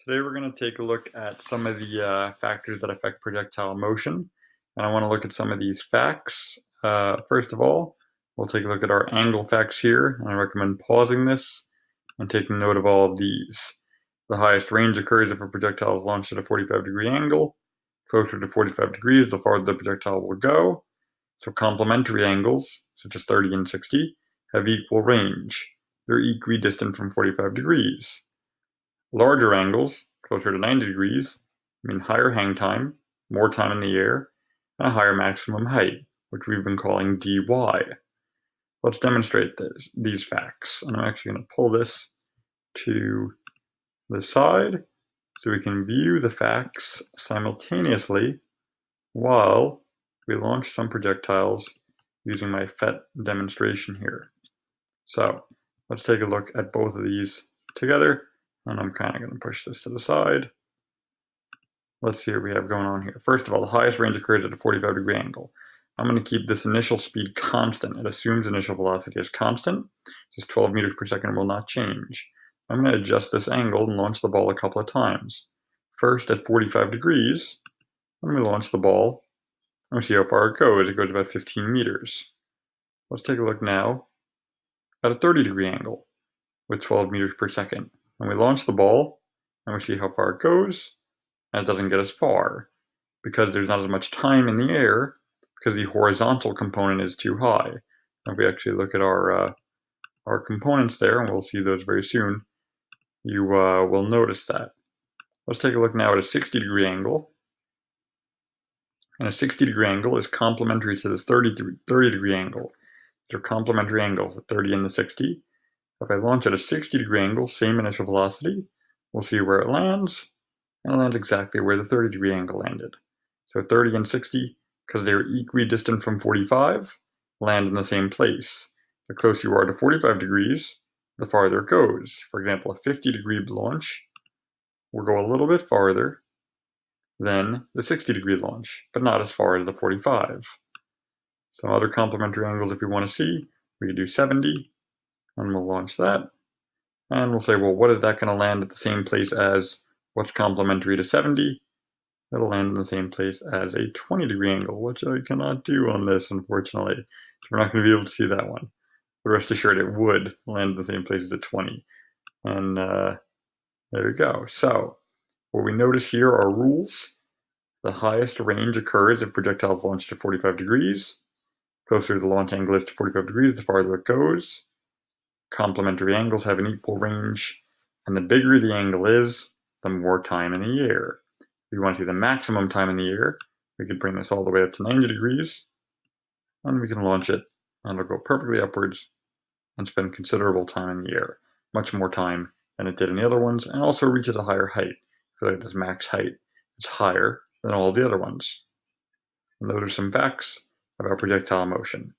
Today we're going to take a look at some of the factors that affect projectile motion, and I want to look at some of these facts. First of all, we'll take a look at our angle facts here, and I recommend pausing this and taking note of all of these. The highest range occurs if a projectile is launched at a 45-degree angle. Closer to 45 degrees, the farther the projectile will go. So complementary angles, such as 30 and 60, have equal range. They're equidistant from 45 degrees. Larger angles, closer to 90 degrees, mean higher hang time, more time in the air, and a higher maximum height, which we've been calling dy. Let's demonstrate these facts. And I'm actually going to pull this to the side so we can view the facts simultaneously while we launch some projectiles using my PhET demonstration here. So let's take a look at both of these together. And I'm kind of going to push this to the side. Let's see what we have going on here. First of all, the highest range occurs at a 45-degree angle. I'm going to keep this initial speed constant. It assumes initial velocity is constant. Just 12 meters per second will not change. I'm going to adjust this angle and launch the ball a couple of times. First, at 45 degrees, let me launch the ball. Let me see how far it goes. It goes about 15 meters. Let's take a look now at a 30-degree angle with 12 meters per second. And we launch the ball, and we see how far it goes, and it doesn't get as far, because there's not as much time in the air, because the horizontal component is too high. And if we actually look at our components there, and we'll see those very soon, you will notice that. Let's take a look now at a 60-degree angle. And a 60-degree angle is complementary to this 30-degree angle. They're complementary angles, the 30 and the 60. If I launch at a 60-degree angle, same initial velocity, we'll see where it lands, and it lands exactly where the 30-degree angle landed. So 30 and 60, because they're equidistant from 45, land in the same place. The closer you are to 45 degrees, the farther it goes. For example, a 50-degree launch will go a little bit farther than the 60-degree launch, but not as far as the 45. Some other complementary angles if you want to see, we could do 70, and we'll launch that. And we'll say, well, what is that going to land at the same place as what's complementary to 70? It'll land in the same place as a 20-degree angle, which I cannot do on this, unfortunately. So we're not going to be able to see that one. But rest assured, it would land in the same place as a 20. And there you go. So what we notice here are rules. The highest range occurs if projectiles launched at 45 degrees. Closer the launch angle is to 45 degrees, the farther it goes. Complementary angles have an equal range, and the bigger the angle is, the more time in the air. If we want to see the maximum time in the air, we could bring this all the way up to 90 degrees, and we can launch it, and it'll go perfectly upwards and spend considerable time in the air. Much more time than it did in the other ones, and also reach at a higher height. I feel like this max height is higher than all the other ones. And those are some facts about projectile motion.